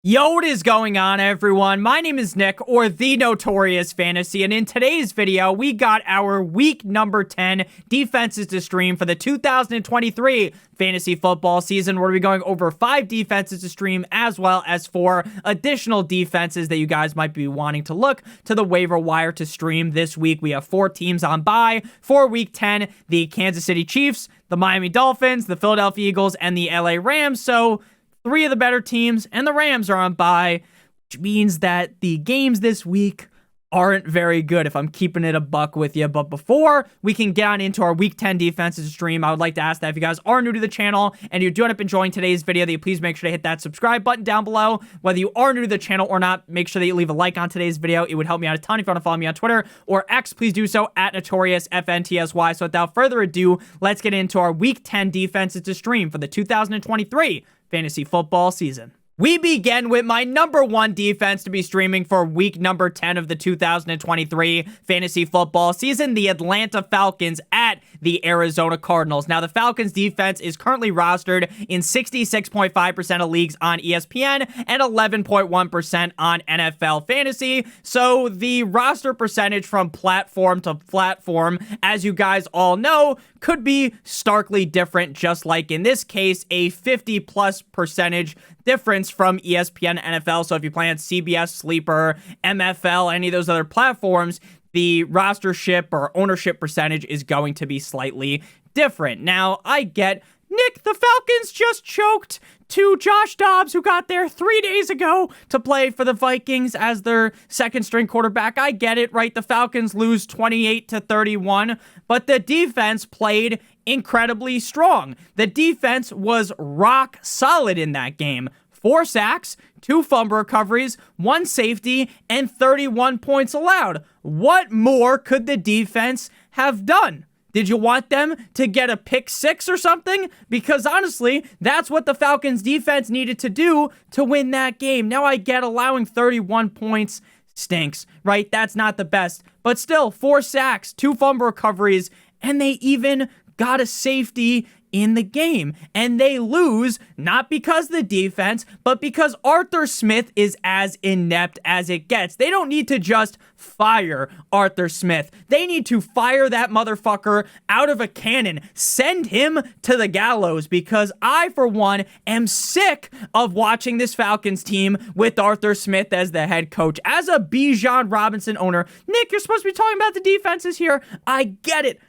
Yo, what is going on, everyone? My name is Nick, or the Notorious Fantasy, and in today's video, we got our week number 10 defenses to stream for the 2023 fantasy football season. We're going to be going over 5 defenses to stream, as well as 4 additional defenses that you guys might be wanting to look to the waiver wire to stream this week. We have 4 teams on bye for week 10, the Kansas City Chiefs, the Miami Dolphins, the Philadelphia Eagles, and the LA Rams. So 3 of the better teams, and the Rams are on bye, which means that the games this week aren't very good, if I'm keeping it a buck with you. But before we can get on into our Week 10 defenses stream, I would like to ask that if you guys are new to the channel and you do end up enjoying today's video, that you please make sure to hit that subscribe button down below. Whether you are new to the channel or not, make sure that you leave a like on today's video. It would help me out a ton. If you want to follow me on Twitter or X, please do so at NotriousFantasy. So without further ado, let's get into our Week 10 defenses to stream for the 2023 fantasy football season. We begin with my number 1 defense to be streaming for week number 10 of the 2023 fantasy football season, the Atlanta Falcons at the Arizona Cardinals. Now, the Falcons defense is currently rostered in 66.5% of leagues on ESPN and 11.1% on NFL Fantasy. So the roster percentage from platform to platform, as you guys all know, could be starkly different, just like in this case, a 50+% difference from ESPN NFL. So if you play on CBS, Sleeper, MFL, any of those other platforms, the rostership or ownership percentage is going to be slightly different. Now, I get, Nick, the Falcons just choked to Josh Dobbs, who got there 3 days ago to play for the Vikings as their second-string quarterback. I get it, right? The Falcons lose 28-31, but the defense played incredibly strong. The defense was rock solid in that game. 4 sacks, 2 fumble recoveries, 1 safety, and 31 points allowed. What more could the defense have done? Did you want them to get a pick 6 or something? Because honestly, that's what the Falcons defense needed to do to win that game. Now, I get allowing 31 points stinks, right? That's not the best. But still, 4 sacks, 2 fumble recoveries, and they even got a safety in the game. And they lose not because of the defense, but because Arthur Smith is as inept as it gets. They don't need to just fire Arthur Smith. They need to fire that motherfucker out of a cannon. Send him to the gallows, because I, for one, am sick of watching this Falcons team with Arthur Smith as the head coach. As a Bijan Robinson owner, Nick, you're supposed to be talking about the defenses here. I get it.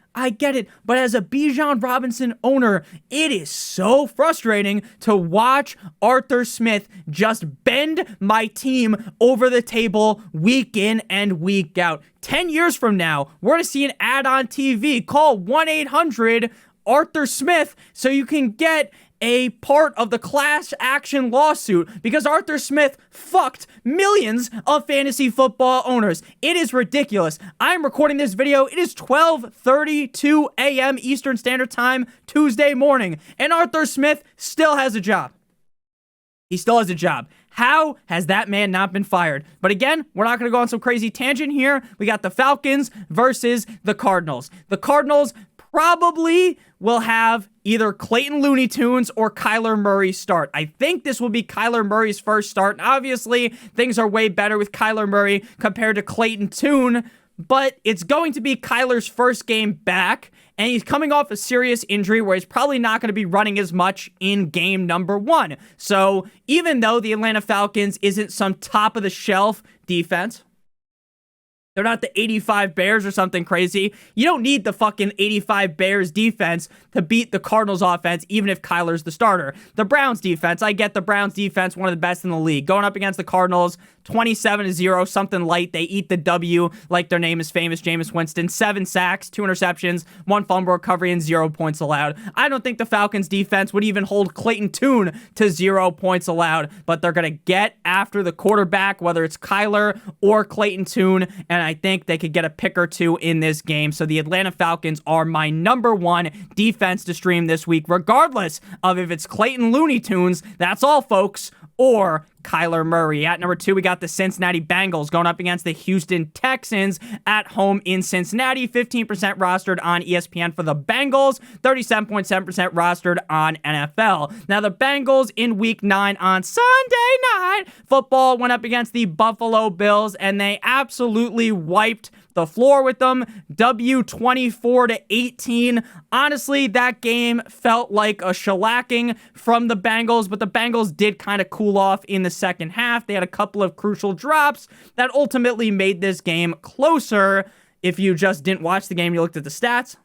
But as a Bijan Robinson owner, it is so frustrating to watch Arthur Smith just bend my team over the table week in and week out. 10 years from now, we're going to see an ad on TV. Call 1-800-ARTHUR-SMITH so you can get a part of the class action lawsuit, because Arthur Smith fucked millions of fantasy football owners. It is ridiculous. I'm recording this video. It is 12:32 a.m. Eastern Standard Time, Tuesday morning, and Arthur Smith still has a job. He still has a job. How has that man not been fired? But again, we're not going to go on some crazy tangent here. We got the Falcons versus the Cardinals. The Cardinals probably will have either Clayton Looney Tunes or Kyler Murray start. I think this will be Kyler Murray's first start. And obviously, things are way better with Kyler Murray compared to Clayton Tune, but it's going to be Kyler's first game back, and he's coming off a serious injury where he's probably not going to be running as much in game number 1. So even though the Atlanta Falcons isn't some top-of-the-shelf defense, they're not the 85 Bears or something crazy. You don't need the fucking 85 Bears defense to beat the Cardinals offense, even if Kyler's the starter. The Browns defense, I get the Browns defense, one of the best in the league. Going up against the Cardinals, 27-0, something light. They eat the W like their name is famous, Jameis Winston. 7 sacks, 2 interceptions, 1 fumble recovery, and 0 points allowed. I don't think the Falcons defense would even hold Clayton Tune to 0 points allowed, but they're going to get after the quarterback, whether it's Kyler or Clayton Tune, and I think they could get a pick or 2 in this game. So the Atlanta Falcons are my number 1 defense to stream this week, regardless of if it's Clayton Looney Tunes. That's all, folks. or Kyler Murray. At number 2, we got the Cincinnati Bengals going up against the Houston Texans at home in Cincinnati. 15% rostered on ESPN for the Bengals, 37.7% rostered on NFL. Now, the Bengals in Week 9 on Sunday Night Football went up against the Buffalo Bills, and they absolutely wiped the floor with them. W 24-18. Honestly, that game felt like a shellacking from the Bengals, but the Bengals did kind of cool off in the second half. They had a couple of crucial drops that ultimately made this game closer. If you just didn't watch the game, you looked at the stats,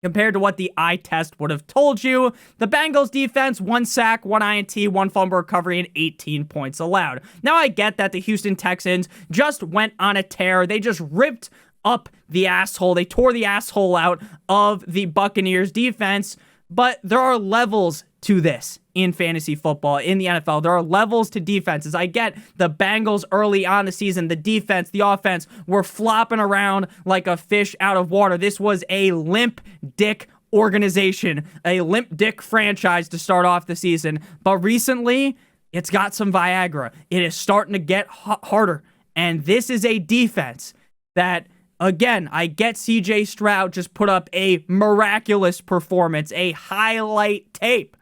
compared to what the eye test would have told you. The Bengals defense, 1 sack, 1 INT, 1 fumble recovery, and 18 points allowed. Now, I get that the Houston Texans just went on a tear. They just ripped up the asshole. They tore the asshole out of the Buccaneers defense, but there are levels to this in fantasy football, in the NFL. There are levels to defenses. I get the Bengals early on the season, the defense, the offense were flopping around like a fish out of water. This was a limp dick organization, a limp dick franchise to start off the season. But recently, it's got some Viagra. It is starting to get harder. And this is a defense that, again, I get CJ Stroud just put up a miraculous performance, a highlight tape,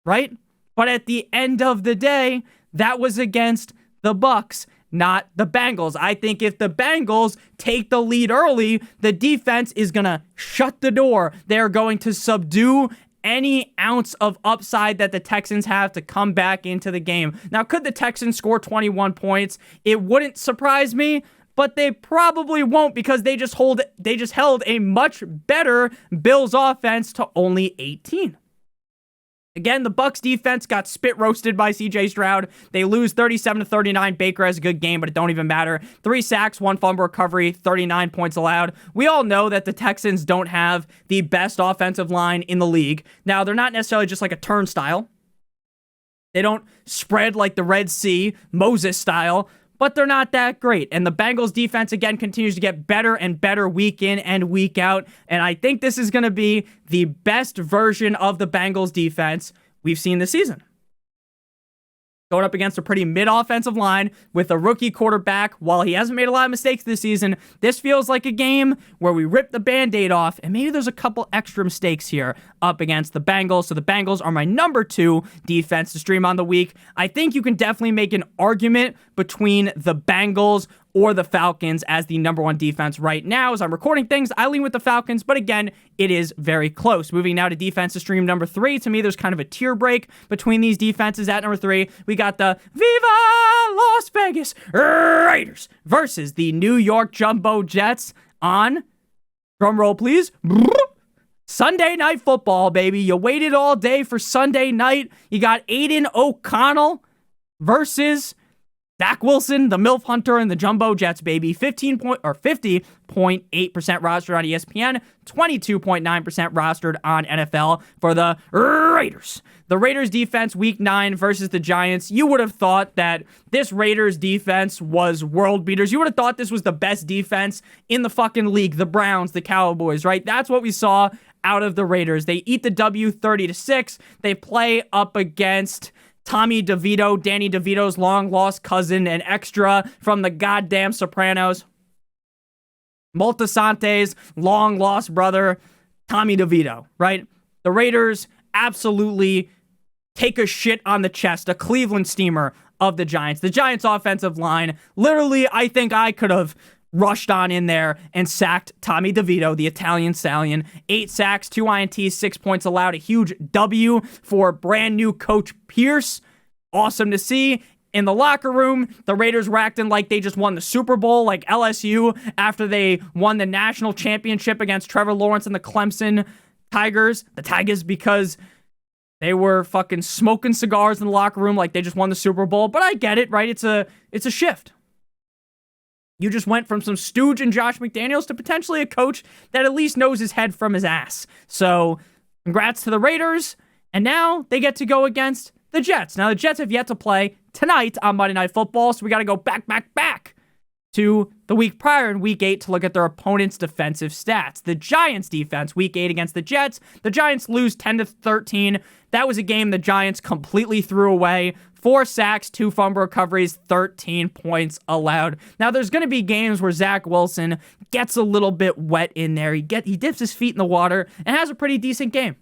right? But at the end of the day, that was against the Bucs, not the Bengals. I think if the Bengals take the lead early, the defense is going to shut the door. They're going to subdue any ounce of upside that the Texans have to come back into the game. Now, could the Texans score 21 points? It wouldn't surprise me, but they probably won't, because they just held a much better Bills offense to only 18. Again, the Bucs defense got spit roasted by CJ Stroud. They lose 37-39. Baker has a good game, but it don't even matter. 3 sacks, 1 fumble recovery, 39 points allowed. We all know that the Texans don't have the best offensive line in the league. Now, they're not necessarily just like a turnstile. They don't spread like the Red Sea, Moses style, but they're not that great. And the Bengals defense, again, continues to get better and better week in and week out. And I think this is going to be the best version of the Bengals defense we've seen this season. Going up against a pretty mid-offensive line with a rookie quarterback. While he hasn't made a lot of mistakes this season, this feels like a game where we rip the Band-Aid off, and maybe there's a couple extra mistakes here up against the Bengals. So the Bengals are my number 2 defense to stream on the week. I think you can definitely make an argument between the Bengals or the Falcons as the number 1 defense right now. As I'm recording things, I lean with the Falcons, but again, it is very close. Moving now to defense to stream number 3. To me, there's kind of a tier break between these defenses. At number 3, we got the Viva Las Vegas Raiders versus the New York Jumbo Jets on, drum roll please, Sunday Night Football, baby. You waited all day for Sunday night. You got Aiden O'Connell versus Zach Wilson, the MILF Hunter, and the Jumbo Jets, baby. 50.8% rostered on ESPN, 22.9% rostered on NFL for the Raiders. The Raiders defense, week 9 versus the Giants. You would have thought that this Raiders defense was world beaters. You would have thought this was the best defense in the fucking league. The Browns, the Cowboys, right? That's what we saw out of the Raiders. They eat the W 30-6. They play up against Tommy DeVito, Danny DeVito's long-lost cousin, and extra from the goddamn Sopranos. Moltisante's long-lost brother, Tommy DeVito, right? The Raiders absolutely take a shit on the chest, a Cleveland steamer of the Giants. The Giants' offensive line, literally, I think I could have rushed on in there and sacked Tommy DeVito, the Italian stallion. 8 sacks, 2 INTs, 6 points allowed. A huge W for brand new coach Pierce. Awesome to see. In the locker room, the Raiders were acting like they just won the Super Bowl, like LSU, after they won the national championship against Trevor Lawrence and the Clemson Tigers. The Tigers, because they were fucking smoking cigars in the locker room like they just won the Super Bowl. But I get it, right? It's a shift. You just went from some stooge and Josh McDaniels to potentially a coach that at least knows his head from his ass. So, congrats to the Raiders. And now they get to go against the Jets. Now, the Jets have yet to play tonight on Monday Night Football, so we got to go back to the week prior in week 8 to look at their opponent's defensive stats. The Giants defense, week 8 against the Jets. The Giants lose 10-13. That was a game the Giants completely threw away. 4 sacks, 2 fumble recoveries, 13 points allowed. Now, there's going to be games where Zach Wilson gets a little bit wet in there. He dips his feet in the water and has a pretty decent game.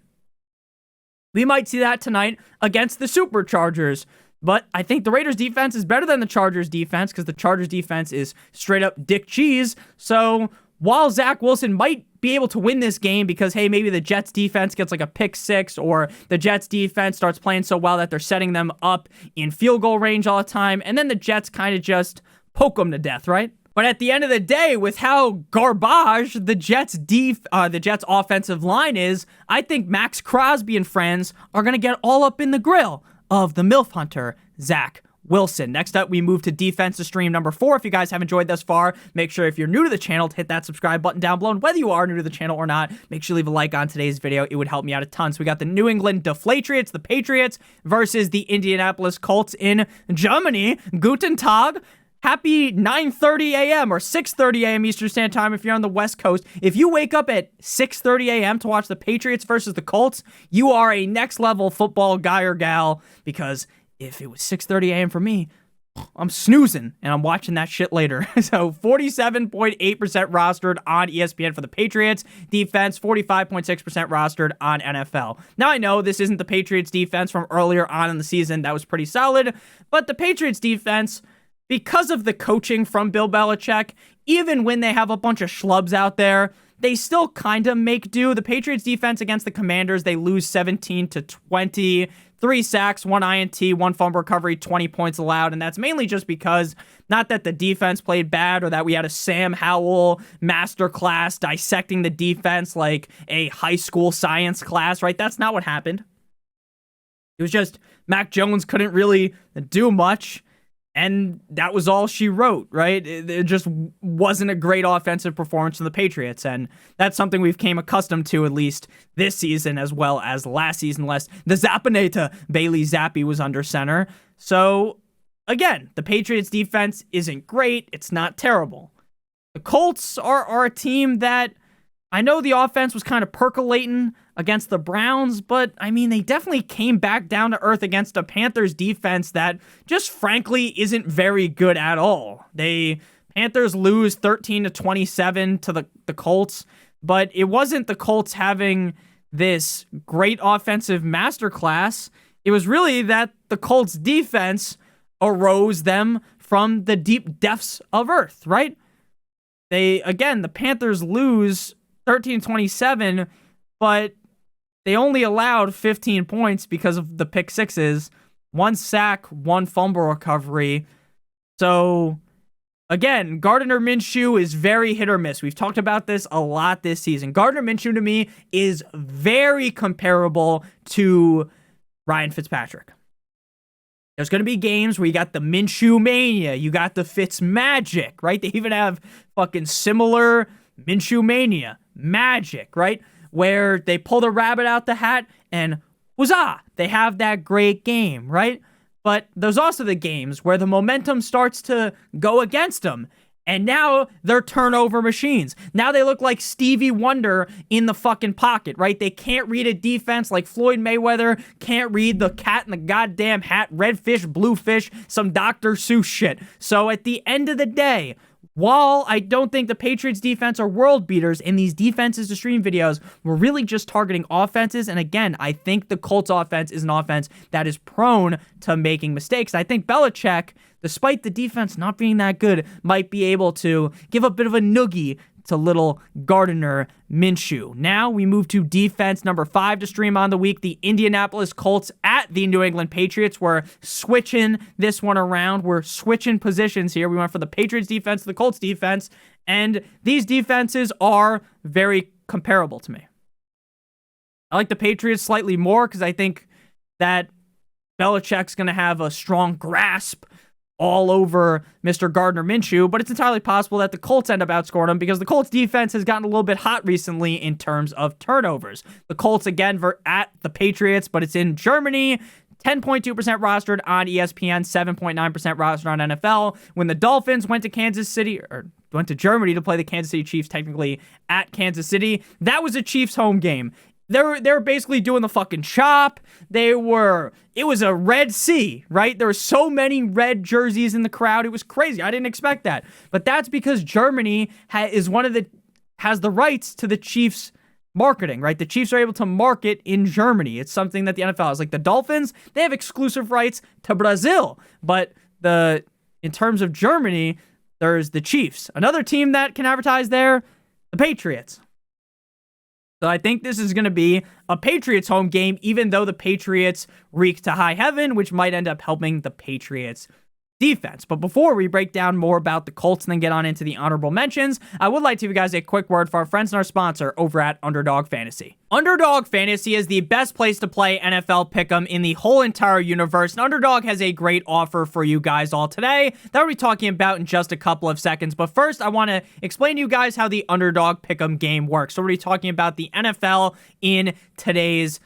We might see that tonight against the Superchargers. But I think the Raiders defense is better than the Chargers defense because the Chargers defense is straight up dick cheese. So while Zach Wilson might be able to win this game because, hey, maybe the Jets defense gets like a pick 6 or the Jets defense starts playing so well that they're setting them up in field goal range all the time. And then the Jets kind of just poke them to death, right? But at the end of the day, with how garbage the Jets offensive line is, I think Max Crosby and friends are going to get all up in the grill of the MILF Hunter, Zach Wilson. Next up, we move to defensive stream number 4. If you guys have enjoyed thus far, make sure if you're new to the channel to hit that subscribe button down below. And whether you are new to the channel or not, make sure you leave a like on today's video. It would help me out a ton. So we got the New England Deflatriots, the Patriots, versus the Indianapolis Colts in Germany. Guten Tag. Happy 9:30 a.m. or 6:30 a.m. Eastern Standard Time if you're on the West Coast. If you wake up at 6:30 a.m. to watch the Patriots versus the Colts, you are a next-level football guy or gal, because if it was 6:30 a.m. for me, I'm snoozing, and I'm watching that shit later. So 47.8% rostered on ESPN for the Patriots defense, 45.6% rostered on NFL. Now, I know this isn't the Patriots defense from earlier on in the season. That was pretty solid, but the Patriots defense, because of the coaching from Bill Belichick, even when they have a bunch of schlubs out there, they still kind of make do. The Patriots defense against the Commanders, they lose 17-20, 3 sacks, 1 INT, 1 fumble recovery, 20 points allowed. And that's mainly just because, not that the defense played bad or that we had a Sam Howell masterclass dissecting the defense like a high school science class, right? That's not what happened. It was just Mac Jones couldn't really do much. And that was all she wrote, right? It just wasn't a great offensive performance from the Patriots. And that's something we've came accustomed to, at least this season, as well as last season, unless the Zappinator Bailey Zappi was under center. So, again, the Patriots defense isn't great. It's not terrible. The Colts are a team that, I know the offense was kind of percolating against the Browns, but I mean, they definitely came back down to earth against a Panthers defense that just frankly isn't very good at all. Panthers lose 13-27 to the Colts, but it wasn't the Colts having this great offensive masterclass. It was really that the Colts defense arose them from the deep depths of earth, right? The Panthers lose 13-27, but they only allowed 15 points because of the pick 6s, 1 sack, 1 fumble recovery. So, again, Gardner Minshew is very hit or miss. We've talked about this a lot this season. Gardner Minshew, to me, is very comparable to Ryan Fitzpatrick. There's going to be games where you got the Minshew mania, you got the Fitz magic, right? They even have fucking similar Minshew mania, magic, right? Where they pull the rabbit out the hat and huzzah, they have that great game, right? But there's also the games where the momentum starts to go against them. And now they're turnover machines. Now they look like Stevie Wonder in the fucking pocket, right? They can't read a defense like Floyd Mayweather can't read the cat in the goddamn hat, red fish, blue fish, some Dr. Seuss shit. So at the end of the day, while I don't think the Patriots defense are world beaters in these defenses to stream videos, we're really just targeting offenses. And again, I think the Colts offense is an offense that is prone to making mistakes. I think Belichick, despite the defense not being that good, might be able to give a bit of a noogie to little Gardner Minshew. Now we move to defense number 5 to stream on the week. The Indianapolis Colts at the New England Patriots. We're switching this one around. We're switching positions here. We went from the Patriots defense to the Colts defense, and these defenses are very comparable to me. I like the Patriots slightly more because I think that Belichick's going to have a strong grasp all over Mr. Gardner Minshew, but it's entirely possible that the Colts end up outscoring them because the Colts defense has gotten a little bit hot recently in terms of turnovers. The Colts, again, at the Patriots, but it's in Germany. 10.2% rostered on ESPN, 7.9% rostered on NFL. When the Dolphins went to Germany to play the Kansas City Chiefs, technically at Kansas City, that was a Chiefs home game. They were basically doing the fucking chop. It was a Red Sea, right? There were so many red jerseys in the crowd. It was crazy. I didn't expect that. But that's because Germany has the rights to the Chiefs marketing, right? The Chiefs are able to market in Germany. It's something that the NFL has. Like the Dolphins, they have exclusive rights to Brazil. But in terms of Germany, there's the Chiefs. Another team that can advertise there, the Patriots. So I think this is going to be a Patriots home game, even though the Patriots reek to high heaven, which might end up helping the Patriots defense. But before we break down more about the Colts and then get on into the honorable mentions, I would like to give you guys a quick word for our friends and our sponsor over at Underdog Fantasy. Underdog Fantasy is the best place to play NFL Pick'em in the whole entire universe, and Underdog has a great offer for you guys all today that we'll be talking about in just a couple of seconds. But first, I want to explain to you guys how the Underdog Pick'em game works. So we'll be talking about the NFL in today's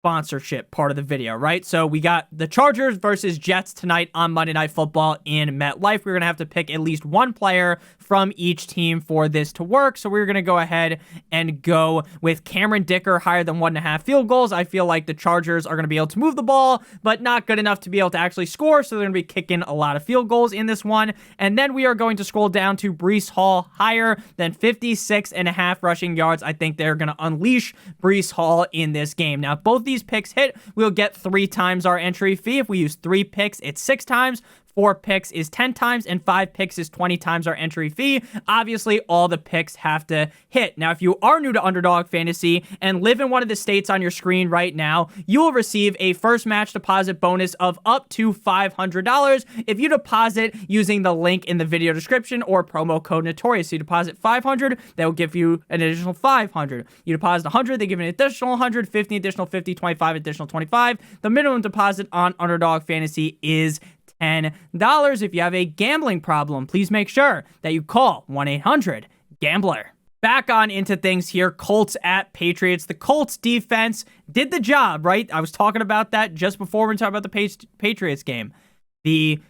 sponsorship part of the video, right? So we got the Chargers versus Jets tonight on Monday Night Football in MetLife. We're going to have to pick at least one player from each team for this to work. So we're going to go ahead and go with Cameron Dicker higher than 1.5 field goals. I feel like the Chargers are going to be able to move the ball, but not good enough to be able to actually score. So they're going to be kicking a lot of field goals in this one. And then we are going to scroll down to Breece Hall higher than 56.5 rushing yards. I think they're going to unleash Breece Hall in this game. Now, if both these picks hit, we'll get 3 times our entry fee. If we use 3 picks, it's 6 times. 4 picks is 10 times, and 5 picks is 20 times our entry fee. Obviously, all the picks have to hit. Now, if you are new to Underdog Fantasy and live in one of the states on your screen right now, you will receive a first match deposit bonus of up to $500 if you deposit using the link in the video description or promo code Notorious. So you deposit $500, that will give you an additional $500. You deposit $100, they give you an additional $100, $50, additional $50, $25, additional $25. The minimum deposit on Underdog Fantasy is $10. If you have a gambling problem, please make sure that you call 1-800-GAMBLER. Back on into things here. Colts at Patriots. The Colts defense did the job, right? I was talking about that just before we talked about the Patriots game. The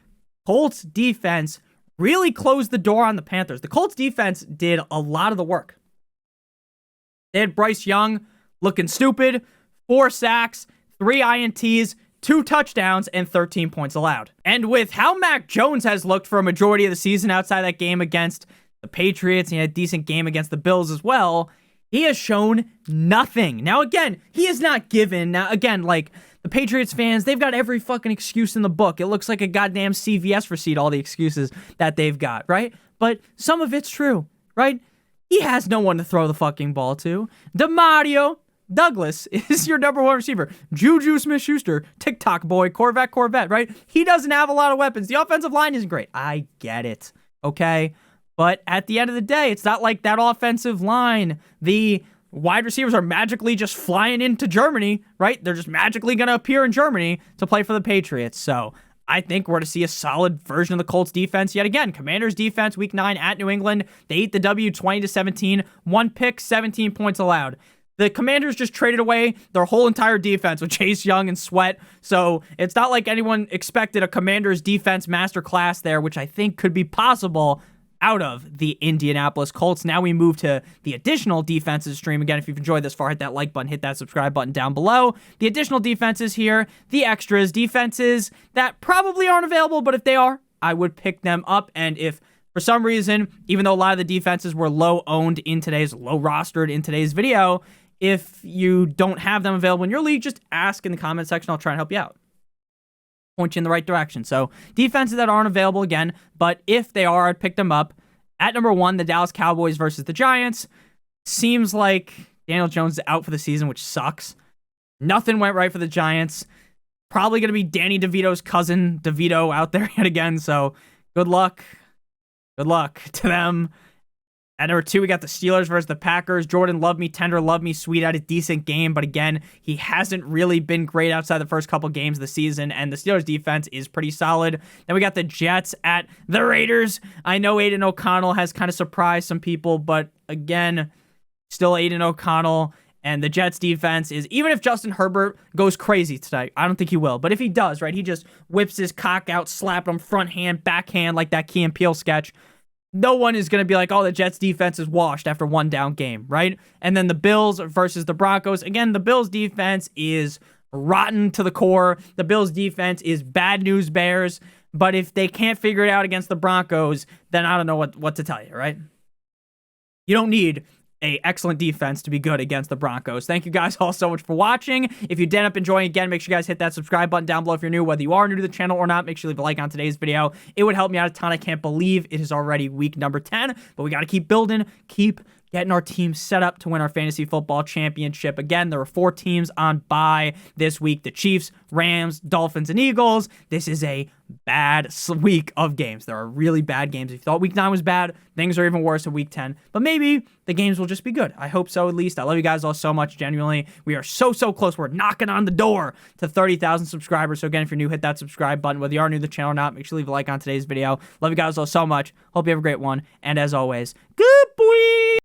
Colts defense really closed the door on the Panthers. The Colts defense did a lot of the work. They had Bryce Young looking stupid, 4 sacks, 3 INTs, 2 touchdowns, and 13 points allowed. And with how Mac Jones has looked for a majority of the season outside that game against the Patriots, and he had a decent game against the Bills as well, he has shown nothing. Now, again, he is not given. Now, again, like, the Patriots fans, they've got every fucking excuse in the book. It looks like a goddamn CVS receipt, all the excuses that they've got, right? But some of it's true, right? He has no one to throw the fucking ball to. DeMario Douglas is your number 1 receiver. Juju Smith-Schuster, TikTok boy, Corvette, right? He doesn't have a lot of weapons. The offensive line isn't great. I get it, okay? But at the end of the day, it's not like that offensive line, the wide receivers are magically just flying into Germany, right? They're just magically going to appear in Germany to play for the Patriots. So I think we're to see a solid version of the Colts defense yet again. Commanders defense, week 9 at New England. They ate the W 20-17, 1 pick, 17 points allowed. The Commanders just traded away their whole entire defense with Chase Young and Sweat. So it's not like anyone expected a Commanders defense masterclass there, which I think could be possible out of the Indianapolis Colts. Now we move to the additional defenses stream. Again, if you've enjoyed this far, hit that like button, hit that subscribe button down below. The additional defenses here, the extras, defenses that probably aren't available, but if they are, I would pick them up. And if for some reason, even though a lot of the defenses were low rostered in today's video, if you don't have them available in your league, just ask in the comment section. I'll try and help you out. Point you in the right direction. So defenses that aren't available again, but if they are, I'd pick them up. At number 1, the Dallas Cowboys versus the Giants. Seems like Daniel Jones is out for the season, which sucks. Nothing went right for the Giants. Probably going to be Danny DeVito's cousin, DeVito, out there yet again. So good luck. Good luck to them. At number 2, we got the Steelers versus the Packers. Jordan Love Me, Tender Love Me, Sweet had a decent game, but again, he hasn't really been great outside the first couple games of the season, and the Steelers defense is pretty solid. Then we got the Jets at the Raiders. I know Aiden O'Connell has kind of surprised some people, but again, still Aiden O'Connell, and the Jets defense is, even if Justin Herbert goes crazy tonight, I don't think he will, but if he does, right, he just whips his cock out, slap him front hand, backhand like that Key and Peele sketch. no one is going to be like, oh, the Jets defense is washed after one down game, right? And then the Bills versus the Broncos. Again, the Bills defense is rotten to the core. The Bills defense is bad news bears. But if they can't figure it out against the Broncos, then I don't know what to tell you, right? You don't need an excellent defense to be good against the Broncos. Thank you guys all so much for watching. If you did up enjoying, again, make sure you guys hit that subscribe button down below if you're new. Whether you are new to the channel or not, make sure you leave a like on today's video. It would help me out a ton. I can't believe it is already week number 10, but we got to keep building, keep getting our team set up to win our fantasy football championship. Again, there are 4 teams on bye this week: the Chiefs, Rams, Dolphins, and Eagles. This is a bad week of games. There are really bad games. If you thought week 9 was bad, things are even worse in week 10. But maybe the games will just be good. I hope so, at least. I love you guys all so much, genuinely. We are so close. We're knocking on the door to 30,000 subscribers. So again, if you're new, hit that subscribe button. Whether you are new to the channel or not, make sure you leave a like on today's video. Love you guys all so much. Hope you have a great one. And as always, good boy.